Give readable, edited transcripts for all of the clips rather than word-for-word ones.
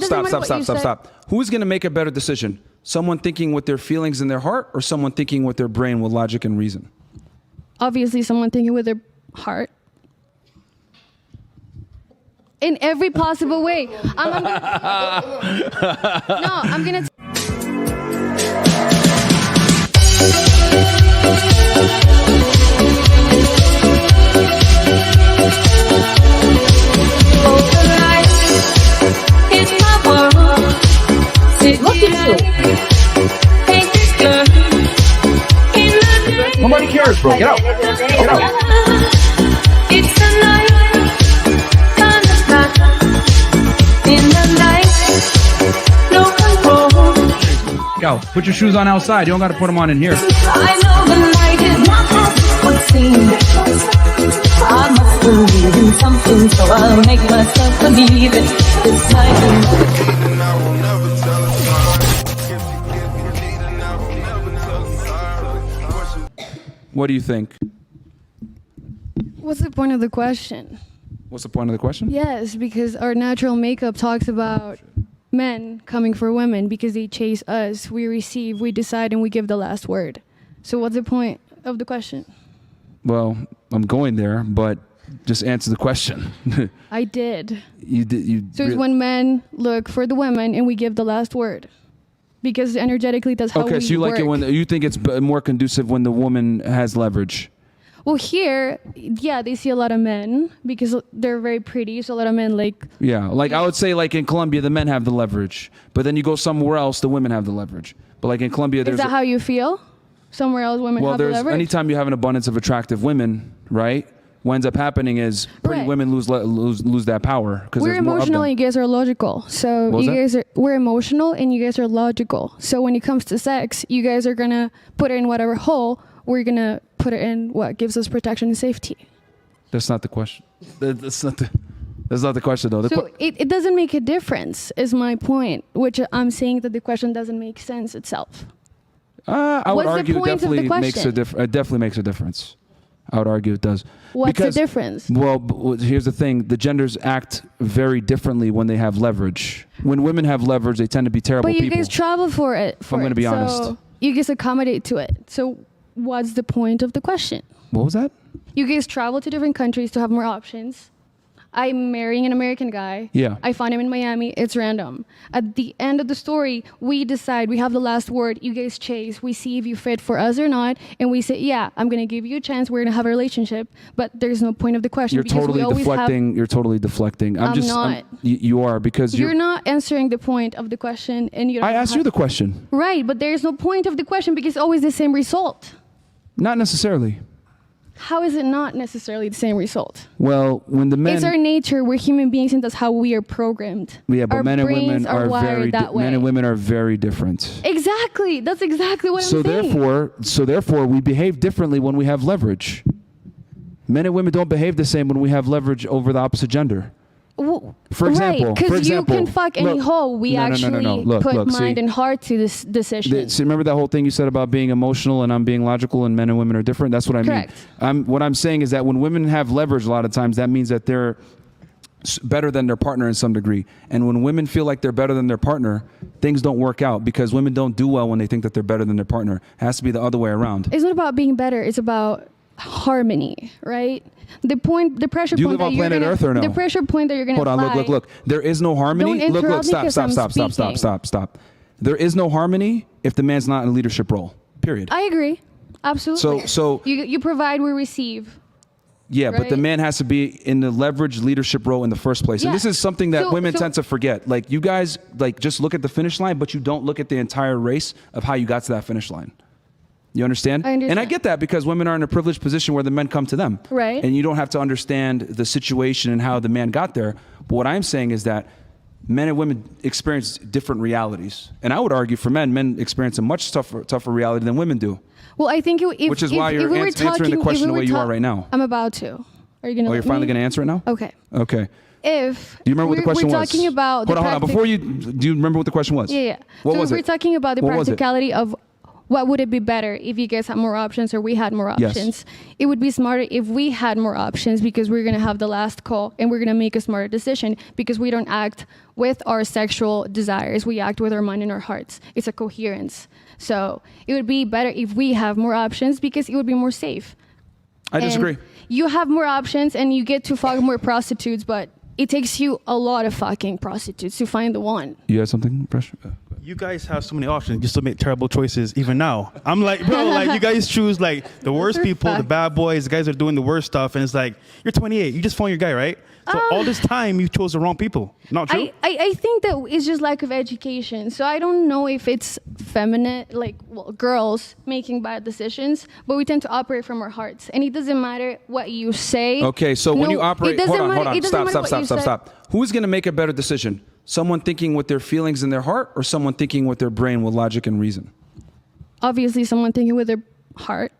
Stop. Who's going to make a better decision? Someone thinking with their feelings in their heart or someone thinking with their brain with logic and reason? Obviously, someone thinking with their heart. In every possible way. I'm going to... Nobody cares, bro. Get out. Get out. It's the night on the clock. In the night, no control. Go. Put your shoes on outside. You don't got to put them on in here. I know the night is not as it seems. I must believe in something, so I'll make myself believe it. This night. What do you think? What's the point of the question? What's the point of the question? Yes, because our natural makeup talks about men coming for women because they chase us. We receive, we decide, and we give the last word. So what's the point of the question? Well, I'm going there, but just answer the question. I did. You did. So it's when men look for the women and we give the last word. Because energetically, that's how we work. Okay, so you like it when you think it's more conducive when the woman has leverage. Well, here, yeah, they see a lot of men because they're very pretty. So a lot of men like. Yeah, like I would say, like in Colombia, the men have the leverage, but then you go somewhere else, the women have the leverage. But like in Colombia, there's. Is that how you feel? Somewhere else, women have the leverage. Well, anytime you have an abundance of attractive women, right? What ends up happening is pretty women lose that power because we're emotional and you guys are logical. So we're emotional and you guys are logical. So when it comes to sex, you guys are gonna put it in whatever hole. We're gonna put it in what gives us protection and safety. That's not the question. That's not the question though. So it doesn't make a difference, is my point. Which I'm saying that the question doesn't make sense itself. I would argue it definitely makes a difference. It definitely makes a difference. I would argue it does. What's the difference? Well, here's the thing. The genders act very differently when they have leverage. When women have leverage, they tend to be terrible people. But you guys travel for it. I'm going to be honest. You guys accommodate to it. So what's the point of the question? What was that? You guys travel to different countries to have more options. I'm marrying an American guy. Yeah. I find him in Miami. It's random. At the end of the story, we decide, we have the last word. You guys chase. We see if you fit for us or not. And we say, yeah, I'm going to give you a chance. We're going to have a relationship. But there's no point of the question. You're totally deflecting. You're totally deflecting. I'm not. You are because you're not answering the point of the question. And you. I asked you the question. Right. But there's no point of the question because it's always the same result. Not necessarily. How is it not necessarily the same result? Well, when the men... It's our nature. We're human beings, and that's how we are programmed. Yeah, but men and women are very different. Exactly. That's exactly what I'm saying. So therefore, we behave differently when we have leverage. Men and women don't behave the same when we have leverage over the opposite gender. Well, for example, because you can fuck any hole. We actually put mind and heart to this decision. See, remember that whole thing you said about being emotional and I'm being logical and men and women are different? That's what I mean. What I'm saying is that when women have leverage a lot of times, that means that they're better than their partner in some degree. And when women feel like they're better than their partner, things don't work out because women don't do well when they think that they're better than their partner. It has to be the other way around. It's not about being better. It's about harmony, right? The pressure do you point live on planet Earth or no? The pressure point that you're going to apply. Hold on, look. There is no harmony. Don't look, stop. There is no harmony if the man's not in a leadership role. Period. I agree. Absolutely. So you provide, we receive. Yeah, right? But the man has to be in the leverage leadership role in the first place. Yeah. And this is something that women tend to forget. Like you guys just look at the finish line, but you don't look at the entire race of how you got to that finish line. You understand? I understand? And I get that because women are in a privileged position where the men come to them. Right. And you don't have to understand the situation and how the man got there. But what I'm saying is that men and women experience different realities. And I would argue for men experience a much tougher reality than women do. Well, I think which is why you're answering the question the way you are right now. I'm about to. Are you going to you're finally going to answer it now? Okay. Okay. Do you remember what the question was? We're talking about... Hold on. Before do you remember what the question was? Yeah. What was it? We're talking about the practicality of what would it be better if you guys had more options or we had more options? Yes. It would be smarter if we had more options because we're going to have the last call and we're going to make a smarter decision because we don't act with our sexual desires. We act with our mind and our hearts. It's a coherence. So it would be better if we have more options because it would be more safe. I disagree. And you have more options and you get to fuck more prostitutes, but it takes you a lot of fucking prostitutes to find the one. You have something fresh? You guys have so many options. You still make terrible choices even now. I'm like, bro, like you guys choose like the worst people, the bad boys, the guys that are doing the worst stuff. And it's like, you're 28. You just found your guy, right? So all this time you chose the wrong people. Not true? I think that it's just lack of education. So I don't know if it's feminine, like girls making bad decisions, but we tend to operate from our hearts. And it doesn't matter what you say. Okay, so when you operate, hold on. Stop. Who's going to make a better decision? Someone thinking with their feelings in their heart or someone thinking with their brain with logic and reason? Obviously, someone thinking with their heart.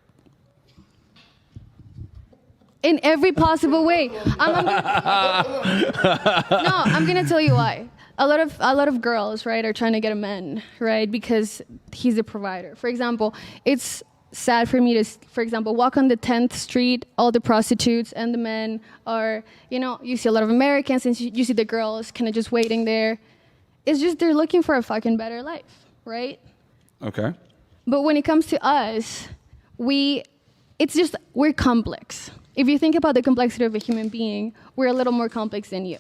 In every possible way. I'm gonna tell you why. A lot of girls, right, are trying to get a man, right, because he's a provider. For example, it's sad for me to, for example, walk on the 10th Street, all the prostitutes and the men are, you see a lot of Americans and you see the girls kind of just waiting there. It's just they're looking for a fucking better life, right? Okay. But when it comes to us, we're complex. If you think about the complexity of a human being, we're a little more complex than you.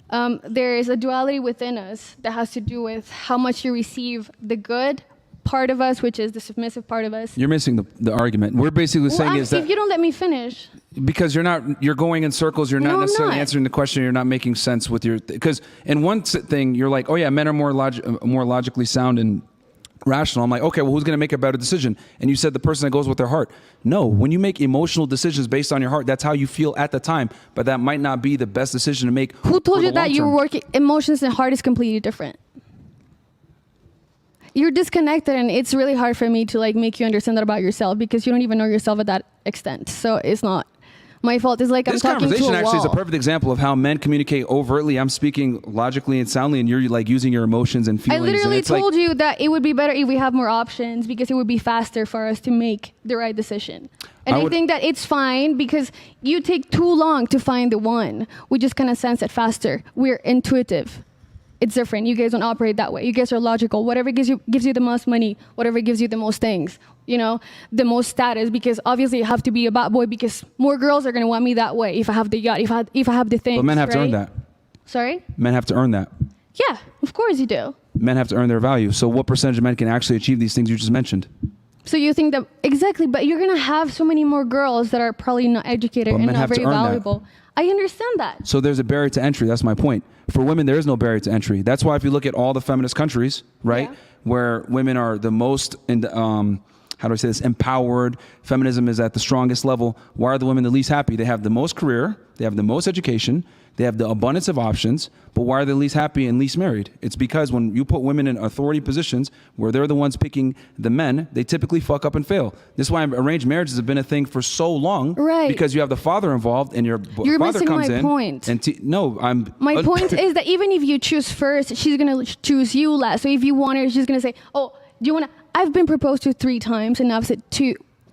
There is a duality within us that has to do with how much you receive the good part of us, which is the submissive part of us. You're missing the argument. We're basically saying is that if you don't let me finish. Because you're going in circles, you're not necessarily answering the question, you're not making sense with your, because in one thing you're like, oh yeah, men are more logically sound and rational. I'm like, okay, well, who's going to make a better decision? And you said the person that goes with their heart. No, when you make emotional decisions based on your heart, that's how you feel at the time, but that might not be the best decision to make. Who told you that your work emotions and heart is completely different? You're disconnected, and it's really hard for me to make you understand that about yourself because you don't even know yourself at that extent. So it's not my fault. It's like I'm talking to a wall. This conversation actually is a perfect example of how men communicate overtly. I'm speaking logically and soundly, and you're using your emotions and feelings. I literally told you that it would be better if we have more options because it would be faster for us to make the right decision. And I think that it's fine because you take too long to find the one. We just kind of sense it faster. We're intuitive. It's different. You guys don't operate that way. You guys are logical. Whatever gives you the most money, whatever gives you the most things, the most status, because obviously you have to be a bad boy because more girls are going to want me that way if I have the yacht, if I have the things. But men have to earn that. Sorry? Men have to earn that. Yeah, of course you do. Men have to earn their value. So what percentage of men can actually achieve these things you just mentioned? So you think that, exactly, but you're going to have so many more girls that are probably not educated and not very valuable. I understand that. So there's a barrier to entry. That's my point. For women, there is no barrier to entry. That's why if you look at all the feminist countries, right, where women are the most, empowered, feminism is at the strongest level, why are the women the least happy? They have the most career, they have the most education, they have the abundance of options, but why are they least happy and least married? It's because when you put women in authority positions where they're the ones picking the men, they typically fuck up and fail. This is why arranged marriages have been a thing for so long, right? Because you have the father involved and your father comes in. Point. And my point is that even if you choose first, she's gonna choose you last. So if you want her, she's gonna say, "Oh, do you wanna?" I've been proposed to 3 times and I've said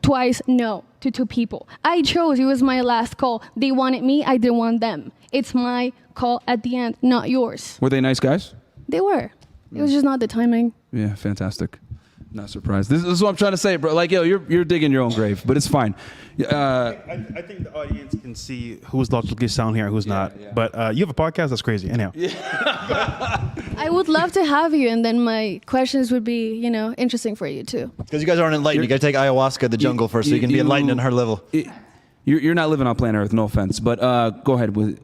twice no to 2 people. I chose. It was my last call. They wanted me. I didn't want them. It's my call at the end, not yours. Were they nice guys? They were. It was just not the timing. Yeah, fantastic. Not surprised. This is what I'm trying to say, bro. You're digging your own grave, but it's fine. I think the audience can see who's logically sound here and who's not. Yeah. But you have a podcast? That's crazy. Anyhow. Yeah. I would love to have you, and then my questions would be, interesting for you too. Because you guys aren't enlightened. You got to take ayahuasca to the jungle first so you can be enlightened on her level. You're not living on planet Earth, no offense. But go ahead with